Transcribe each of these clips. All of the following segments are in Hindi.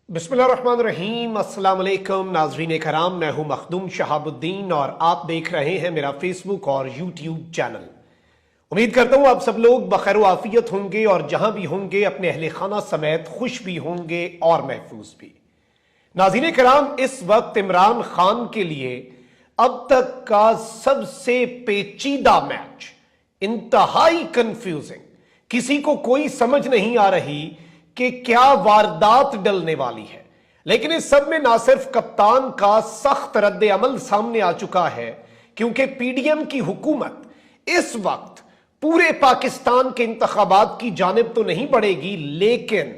बिस्मिल्लाहिर्रहमानिर्रहीम। अस्सलाम वालेकुम नाज़रीन कराम, मैं हूं मखदूम शहाबुद्दीन और आप देख रहे हैं मेरा फेसबुक और यूट्यूब चैनल। उम्मीद करता हूं आप सब लोग बखैर आफियत होंगे और जहां भी होंगे अपने अहले खाना समेत खुश भी होंगे और महफूज भी। नाज़रीन कराम, इस वक्त इमरान खान के लिए अब तक का सबसे पेचीदा मैच, इंतहाई कंफ्यूजिंग, किसी को कोई समझ नहीं आ रही कि क्या वारदात डलने वाली है। लेकिन इस सब में ना सिर्फ कप्तान का सख्त रद्द अमल सामने आ चुका है, क्योंकि पीडीएम की हुकूमत इस वक्त पूरे पाकिस्तान के इंतखाबात की जानिब तो नहीं बढ़ेगी, लेकिन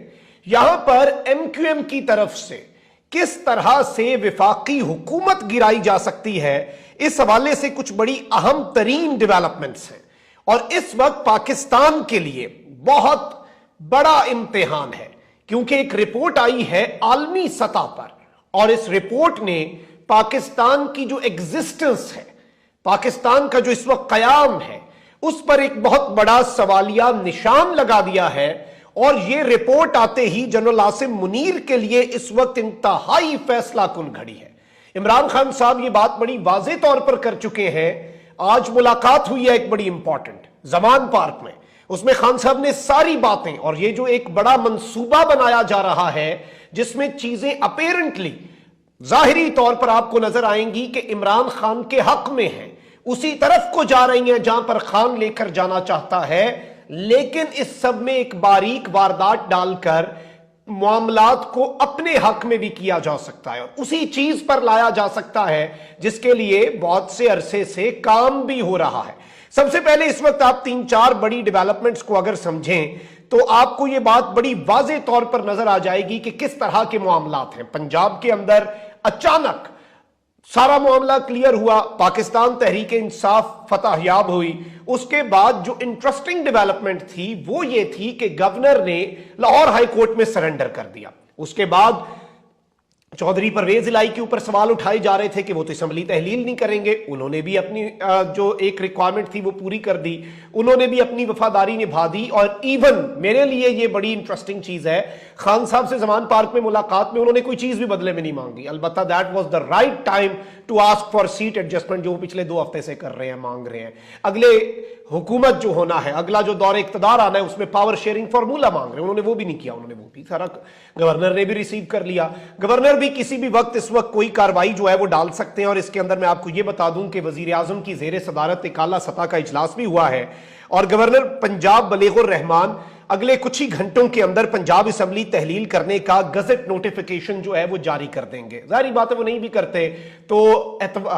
यहां पर एमक्यूएम की तरफ से किस तरह से विफाकी हुकूमत गिराई जा सकती है, इस हवाले से कुछ बड़ी अहम तरीन डेवलपमेंट्स हैं। और इस वक्त पाकिस्तान के लिए बहुत बड़ा इम्तिहान है, क्योंकि एक रिपोर्ट आई है आलमी सतह पर और इस रिपोर्ट ने पाकिस्तान की जो एग्जिस्टेंस है, पाकिस्तान का जो इस वक्त कयाम है, उस पर एक बहुत बड़ा सवालिया निशान लगा दिया है। और यह रिपोर्ट आते ही जनरल आसिम मुनीर के लिए इस वक्त इंतहाई फैसला कुन घड़ी है। इमरान खान साहब ये बात बड़ी वाज़ेह तौर पर कर चुके हैं। आज मुलाकात हुई है एक बड़ी इंपॉर्टेंट जमान पार्क में, उसमें खान साहब ने सारी बातें और ये जो एक बड़ा मंसूबा बनाया जा रहा है, जिसमें चीजें अपेरेंटली जाहिरी तौर पर आपको नजर आएंगी कि इमरान खान के हक में है, उसी तरफ को जा रही हैं जहां पर खान लेकर जाना चाहता है। लेकिन इस सब में एक बारीक वारदात डालकर मामलात को अपने हक में भी किया जा सकता है और उसी चीज पर लाया जा सकता है जिसके लिए बहुत से अरसे से काम भी हो रहा है। सबसे पहले इस वक्त आप 3-4 बड़ी डेवलपमेंट्स को अगर समझें तो आपको यह बात बड़ी वाज़ेह तौर पर नजर आ जाएगी कि किस तरह के मामलात हैं। पंजाब के अंदर अचानक सारा मामला क्लियर हुआ, पाकिस्तान तहरीक इंसाफ फतहयाब हुई। उसके बाद जो इंटरेस्टिंग डेवलपमेंट थी वो ये थी कि गवर्नर ने लाहौर हाई कोर्ट में सरेंडर कर दिया। उसके बाद चौधरी परवेज इलाही के ऊपर सवाल उठाए जा रहे थे कि वो तो असम्बली तहलील नहीं करेंगे, उन्होंने भी अपनी जो एक रिक्वायरमेंट थी वो पूरी कर दी, उन्होंने भी अपनी वफादारी निभा दी। और इवन मेरे लिए ये बड़ी इंटरेस्टिंग चीज है, खान साहब से जमान पार्क में मुलाकात में उन्होंने कोई चीज भी बदले में नहीं मांगी। अलबत्ता that was the right time to ask for seat adjustment, जो पिछले 2 हफ्ते से कर रहे हैं, मांग रहे हैं। अगले हुकूमत जो होना है, अगला जो दौर इख्तदार आना है, उसमें पावर शेयरिंग फार्मूला मांग रहे हैं, उन्होंने वो भी नहीं किया। उन्होंने वो भी सारा गवर्नर ने भी रिसीव कर लिया। गवर्नर भी किसी भी वक्त इस वक्त कोई कार्रवाई जो है वो डाल सकते हैं। और इसके अंदर मैं आपको ये बता दूं कि वजीर आजम की जेर सदारत एक आला सतह का इजलास भी हुआ है और गवर्नर पंजाब बलीगुर रहमान अगले कुछ ही घंटों के अंदर पंजाब असम्बली तहलील करने का गजट नोटिफिकेशन जो है वो जारी कर देंगे। जाहिर बात है वो नहीं भी करते तो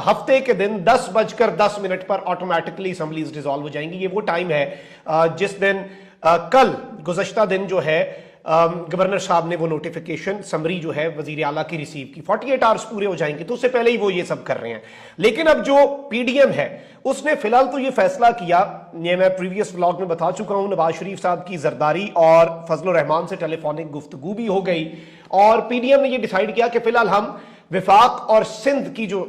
हफ्ते के दिन 10:10 पर ऑटोमेटिकली असम्बलीज डिसॉल्व हो जाएंगी। ये वो टाइम है जिस दिन कल गुज़श्ता दिन जो है गवर्नर साहब ने वो नोटिफिकेशन समरी जो है वजीर आला की रिसीव की, 48 आवर्स पूरे हो जाएंगे, तो उससे पहले ही वो ये सब कर रहे हैं। लेकिन अब जो पीडीएम है उसने फिलहाल तो ये फैसला किया, ये मैं प्रीवियस व्लॉग में बता चुका हूं, नवाज शरीफ साहब की जरदारी और फजल रहमान से टेलीफोनिक गुफ्तगू भी हो गई और पीडीएम ने ये डिसाइड किया कि फिलहाल हम विफाक और सिंध की जो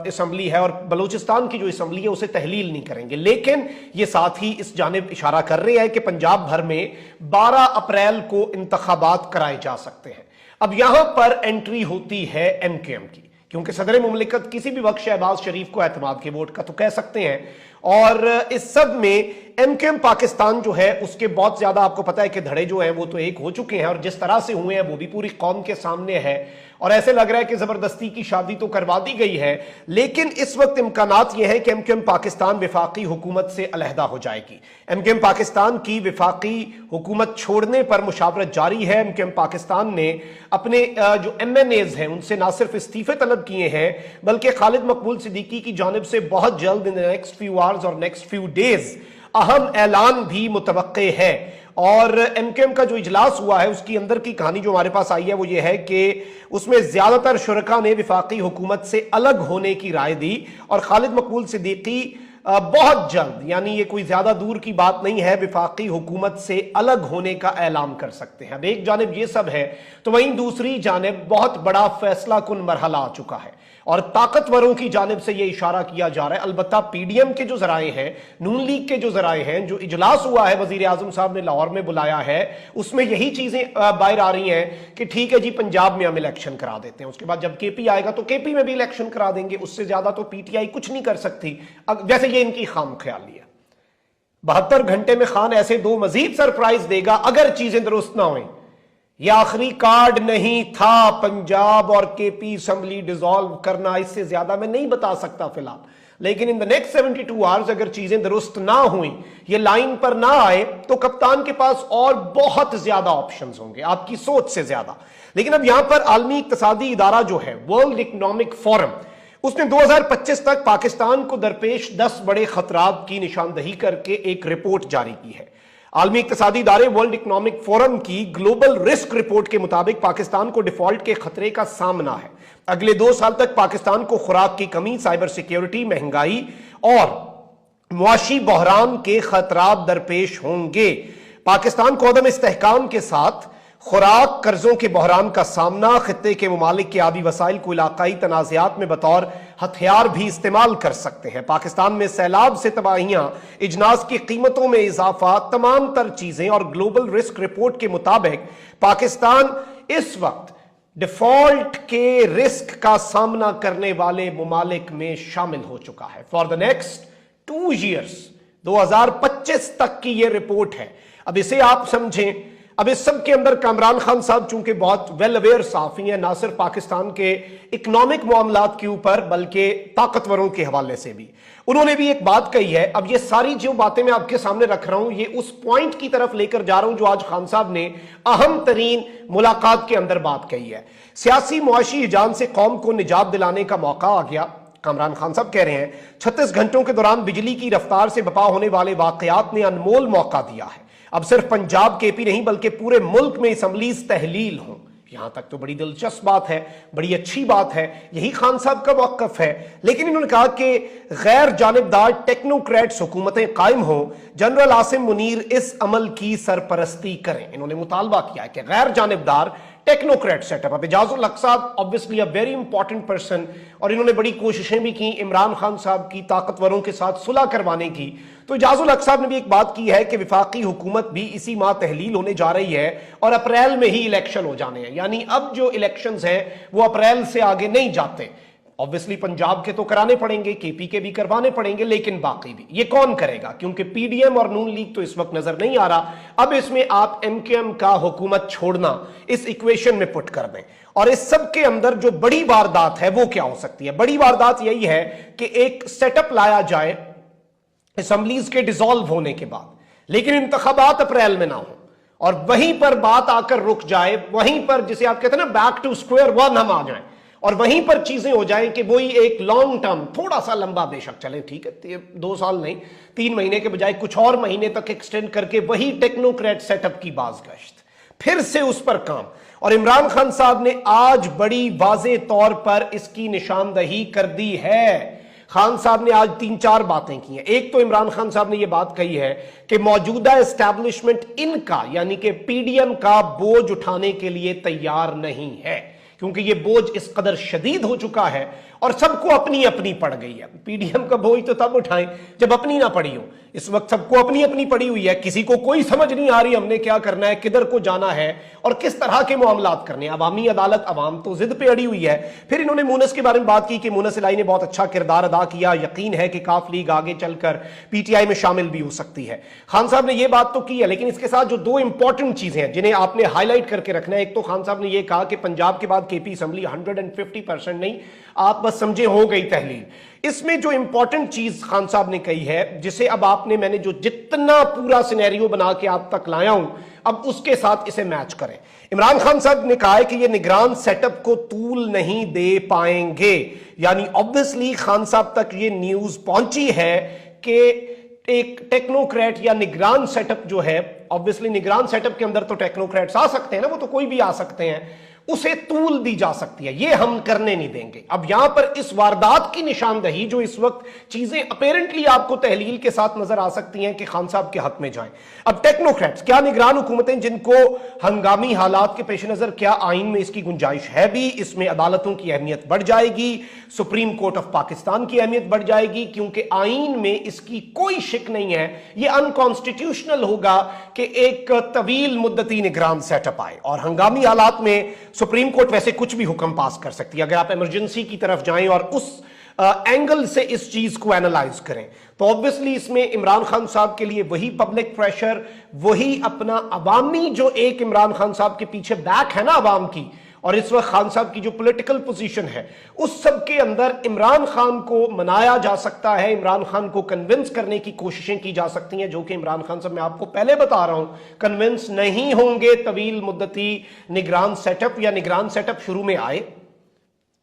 असम्बली है और बलूचिस्तान की जो असम्बली है उसे तहलील नहीं करेंगे। लेकिन ये साथ ही इस जानिब इशारा कर रहे हैं कि पंजाब भर में 12 अप्रैल को इंतखाबात कराए जा सकते हैं। अब यहां पर एंट्री होती है एमक्यूएम की, क्योंकि सदर मुमलिकत किसी भी वक्त शहबाज शरीफ को एतमाद के वोट का तो कह सकते हैं। और इस सब में एमक्यूएम पाकिस्तान जो है उसके बहुत ज्यादा आपको पता है कि धड़े जो हैं वो तो एक हो चुके हैं और जिस तरह से हुए हैं वो भी पूरी कौम के सामने है और ऐसे लग रहा है कि जबरदस्ती की शादी तो करवा दी गई है। लेकिन इस वक्त इम्कानात यह है कि एमक्यूएम पाकिस्तान विफाकी हुकूमत से अलहदा हो जाएगी। एमक्यूएम पाकिस्तान की विफाकी हुकूमत छोड़ने पर मुशावरत जारी है। एमक्यूएम पाकिस्तान ने अपने जो एमएनएज हैं उनसे ना सिर्फ इस्तीफे तलब किए हैं बल्कि खालिद मकबूल सिद्दीकी की जानिब से बहुत जल्द इन नेक्स्ट फ्यू आवर्स और नेक्स्ट फ्यू डेज अहम ऐलान भी मुतवक्के है। और एमक्यूएम का जो इजलास हुआ है उसकी अंदर की कहानी जो हमारे पास आई है वो ये है कि उसमें ज्यादातर शुरका ने विफाकी हुकूमत से अलग होने की राय दी और खालिद मकबूल सिद्दीकी बहुत जल्द, यानी ये कोई ज्यादा दूर की बात नहीं है, विफाकी हुकूमत से अलग होने का ऐलान कर सकते हैं। अब एक जानिब ये सब है तो वहीं दूसरी जानिब बहुत बड़ा फैसला कुन मरहला आ चुका है और ताकतवरों की जानिब से यह इशारा किया जा रहा है। अलबत्ता पीडीएम के जो जराए हैं, नून लीग के जो जराए हैं, जो इजलास हुआ है वजीर आजम साहब ने लाहौर में बुलाया है, उसमें यही चीजें बाहर आ रही हैं कि ठीक है जी, पंजाब में हम इलेक्शन करा देते हैं, उसके बाद जब केपी आएगा तो केपी में भी इलेक्शन करा देंगे, उससे ज्यादा तो पीटीआई कुछ नहीं कर सकती। जैसे ये इनकी खाम ख्याली है। 72 घंटे में खान ऐसे दो मजीद सरप्राइज देगा अगर चीजें दुरुस्त ना हुई। यह आखिरी कार्ड नहीं था पंजाब और केपी असम्बली डिसॉल्व करना, इससे ज्यादा मैं नहीं बता सकता फिलहाल, लेकिन इन द नेक्स्ट 72 आवर्स अगर चीजें दुरुस्त ना हुई, ये लाइन पर ना आए, तो कप्तान के पास और बहुत ज्यादा ऑप्शंस होंगे, आपकी सोच से ज्यादा। लेकिन अब यहां पर आलमी इक्तसादी इदारा जो है वर्ल्ड इकोनॉमिक फोरम, उसने 2025 तक पाकिस्तान को दरपेश 10 बड़े खतरात की निशानदही करके एक रिपोर्ट जारी की है। आलमी इक्तसादी इदारे वर्ल्ड इकोनॉमिक फोरम की ग्लोबल रिस्क रिपोर्ट के मुताबिक पाकिस्तान को डिफॉल्ट के खतरे का सामना है। अगले 2 साल तक पाकिस्तान को खुराक की कमी, साइबर सिक्योरिटी, महंगाई और मुआशी बहरान के खतरात दरपेश होंगे। पाकिस्तान को अदम इस्तेहकाम के साथ खुराक, कर्जों के बहरान का सामना, खित्ते के ममालिक के आबी वसाइल को इलाकाई तनाज़ात में बतौर हथियार भी इस्तेमाल कर सकते हैं। पाकिस्तान में सैलाब से तबाहियां, इजनास की कीमतों में इजाफा, तमाम तर चीजें और ग्लोबल रिस्क रिपोर्ट के मुताबिक पाकिस्तान इस वक्त डिफॉल्ट के रिस्क का सामना करने वाले ममालिक में शामिल हो चुका है फॉर द नेक्स्ट 2 ईयर्स। 2025 तक की यह रिपोर्ट है। अब इसे आप समझें। अब इस सब के अंदर कामरान खान साहब चूंकि बहुत वेल अवेयर साफी हैं, ना सिर्फ पाकिस्तान के इकोनॉमिक मामलात के ऊपर बल्कि ताकतवरों के हवाले से भी, उन्होंने भी एक बात कही है। अब ये सारी जो बातें मैं आपके सामने रख रहा हूं, ये उस पॉइंट की तरफ लेकर जा रहा हूं जो आज खान साहब ने अहम तरीन मुलाकात के अंदर बात कही है। सियासी मुआशी हिजान से कौम को निजात दिलाने का मौका आ गया। कामरान खान साहब कह रहे हैं 36 घंटों के दौरान बिजली की रफ्तार से बपा होने वाले वाकयात ने अनमोल मौका दिया है। अब सिर्फ पंजाब केपी नहीं बल्कि पूरे मुल्क में असम्बलीज तहलील हों। यहां तक तो बड़ी दिलचस्प बात है, बड़ी अच्छी बात है, यही खान साहब का मौकफ है। लेकिन इन्होंने कहा कि गैर जानिबदार टेक्नोक्रेट्स हुकूमतें कायम हों, जनरल आसिम मुनीर इस अमल की सरपरस्ती करें। इन्होंने मुतालबा किया है कि गैर जानिबदार टेक्नोक्रेट सेटअप। अब एजाजुल हक साहब obviously a very important person, और इन्होंने बड़ी कोशिशें भी की इमरान खान साहब की ताकतवरों के साथ सुलह करवाने की। तो एजाजुल हक साहब ने भी एक बात की है कि विफाकी हुकूमत भी इसी माह तहलील होने जा रही है और अप्रैल में ही इलेक्शन हो जाने हैं, यानी अब जो इलेक्शंस हैं वो अप्रैल से आगे नहीं जाते। ऑब्वियसली पंजाब के तो कराने पड़ेंगे, केपी के भी करवाने पड़ेंगे, लेकिन बाकी भी ये कौन करेगा? क्योंकि पीडीएम और नून लीग तो इस वक्त नजर नहीं आ रहा। अब इसमें आप एमकेएम का हुकूमत छोड़ना इस इक्वेशन में पुट कर दें, और इस सब के अंदर जो बड़ी वारदात है वो क्या हो सकती है? बड़ी वारदात यही है कि एक सेटअप लाया जाए असम्बलीज के डिसॉल्व होने के बाद, लेकिन इंतखाबात अप्रैल में ना हो, और वहीं पर बात आकर रुक जाए, वहीं पर जिसे आप कहते हैं ना बैक टू स्क्वायर वन हम आ जाएं, और वहीं पर चीजें हो जाएं कि वही एक लॉन्ग टर्म, थोड़ा सा लंबा बेशक चले, ठीक है 2 साल नहीं 3 महीने के बजाय कुछ और महीने तक एक्सटेंड करके वही टेक्नोक्रेट सेटअप की बाज़गश्त, फिर से उस पर काम। और इमरान खान साहब ने आज बड़ी वाज़े तौर पर इसकी निशानदही कर दी है। खान साहब ने आज 3-4 बातें की हैं। एक तो इमरान खान साहब ने यह बात कही है कि मौजूदा एस्टैब्लिशमेंट इनका यानी कि पीडीएम का बोझ उठाने के लिए तैयार नहीं है, क्योंकि यह बोझ इस कदर शदीद हो चुका है और सबको अपनी अपनी पड़ गई है। पीडीएम का बोझ तो तब उठाएं जब अपनी ना पड़ी हो। इस वक्त सबको अपनी अपनी पड़ी हुई है, किसी को कोई समझ नहीं आ रही हमने क्या करना है, किधर को जाना है और किस तरह के मामलात करने। अवामी अदालत, अवाम तो जिद पे अड़ी हुई है। फिर इन्होंने मूनस के बारे में बात की कि मूनस इलाही ने बहुत अच्छा किरदार अदा किया, यकीन है कि काफ लीग आगे चलकर पीटीआई में शामिल भी हो सकती है। खान साहब ने यह बात तो की है, लेकिन इसके साथ जो 2 इंपॉर्टेंट चीजें हैं जिन्हें आपने हाईलाइट करके रखना है, एक तो खान साहब ने यह कहा कि पंजाब के बाद केपी असम्बली 150% नहीं, आप बस समझे हो गई तहलील। इसमें जो इंपॉर्टेंट चीज खान साहब ने कही है, जिसे अब आपने मैंने जो जितना पूरा सिनेरियो बना के आप तक लाया हूं, अब उसके साथ इसे मैच करें। इमरान खान साहब ने कहा है कि ये निगरान सेटअप को तूल नहीं दे पाएंगे, यानी ऑब्वियसली खान साहब तक ये न्यूज पहुंची है कि एक टेक्नोक्रेट या निगरान सेटअप जो है, ऑब्वियसली निगरान सेटअप के अंदर तो टेक्नोक्रेट्स आ सकते हैं ना, वो तो कोई भी आ सकते हैं, उसे तूल दी जा सकती है, ये हम करने नहीं देंगे। अब यहां पर इस वारदात की निशानदही जो इस वक्त चीजें अपेरेंटली आपको तहलील के साथ नजर आ सकती हैं कि खान साहब के हक में जाएं। अब टेक्नोक्रेट्स, क्या निगरान हुकूमतें जिनको हंगामी हालात के पेश नजर, क्या आइन में इसकी गुंजाइश है भी? इसमें अदालतों की अहमियत बढ़ जाएगी, सुप्रीम कोर्ट ऑफ पाकिस्तान की अहमियत बढ़ जाएगी, क्योंकि आइन में इसकी कोई शिक नहीं है। यह अनकॉन्स्टिट्यूशनल होगा कि एक तवील मुद्दती निगरान सेटअप आए, और हंगामी हालात में सुप्रीम कोर्ट वैसे कुछ भी हुक्म पास कर सकती है। अगर आप इमरजेंसी की तरफ जाएं और उस एंगल से इस चीज को एनालाइज करें तो ऑब्वियसली इसमें इमरान खान साहब के लिए वही पब्लिक प्रेशर, वही अपना अवामी जो एक इमरान खान साहब के पीछे बैक है ना अवाम की, और इस वक्त खान साहब की जो पॉलिटिकल पोजीशन है, उस सब के अंदर इमरान खान को मनाया जा सकता है, इमरान खान को कन्विंस करने की कोशिशें की जा सकती हैं, जो कि इमरान खान साहब मैं आपको पहले बता रहा हूं कन्विंस नहीं होंगे तवील मुद्दती निगरान सेटअप, या निगरान सेटअप शुरू में आए।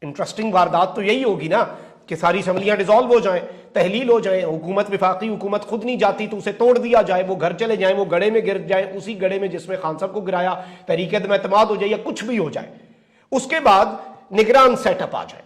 इंटरेस्टिंग वारदात तो यही होगी ना कि सारी असम्बलियां डिसॉल्व हो जाएं, तहलील हो जाए, हुकूमत विफाकी हुकूमत खुद नहीं जाती तो उसे तोड़ दिया जाए, वो घर चले जाएं, वो गड़े में गिर जाए, उसी गड़े में जिसमें खान साहब को गिराया तहरीक एतमाद हो जाए या कुछ भी हो जाए। उसके बाद निगरान सेटअप आ जाए,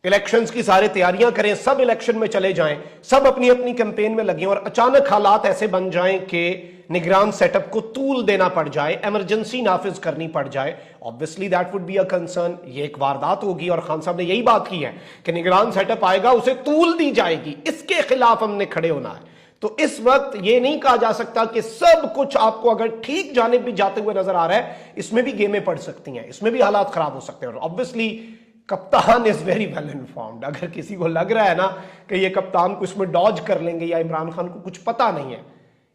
इलेक्शंस की सारी तैयारियां करें, सब इलेक्शन में चले जाएं, सब अपनी अपनी कैंपेन में लगे, और अचानक हालात ऐसे बन जाएं कि निगरान सेटअप को तूल देना पड़ जाए, इमरजेंसी नाफिज करनी पड़ जाए। Obviously that would be a concern. ये एक वारदात होगी और खान साहब ने यही बात की है कि निगरान सेटअप आएगा, उसे तूल दी जाएगी, इसके खिलाफ हमने खड़े होना है। तो इस वक्त यह नहीं कहा जा सकता कि सब कुछ आपको अगर ठीक जानिब भी जाते हुए नजर आ रहा है, इसमें भी गेमें पड़ सकती हैं, इसमें भी हालात खराब हो सकते हैं। और ऑब्वियसली कप्तान इज वेरी वेल इन्फॉर्म्ड। अगर किसी को लग रहा है ना कि ये कप्तान को इसमें डॉज कर लेंगे या इमरान खान को कुछ पता नहीं है,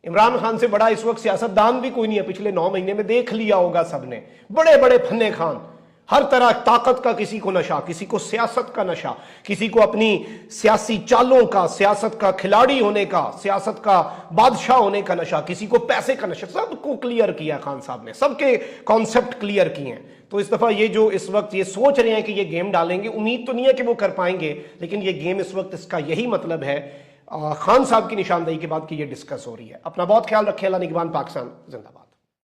इमरान खान से बड़ा इस वक्त सियासतदान भी कोई नहीं है। पिछले 9 महीने में देख लिया होगा सबने, बड़े बड़े फन्ने खान, हर तरह ताकत का किसी को नशा, किसी को सियासत का नशा, किसी को अपनी सियासी चालों का, सियासत का खिलाड़ी होने का, सियासत का बादशाह होने का नशा, किसी को पैसे का नशा, सबको क्लियर किया खान साहब ने, सबके कॉन्सेप्ट क्लियर किए हैं। तो इस दफा ये जो इस वक्त ये सोच रहे हैं कि ये गेम डालेंगे, उम्मीद तो नहीं है कि वो कर पाएंगे, लेकिन ये गेम इस वक्त इसका यही मतलब है खान साहब की निशानदेही के बाद कि ये डिस्कस हो रही है। अपना बहुत ख्याल रखें। अल्लाह निगहबान। पाकिस्तान जिंदाबाद।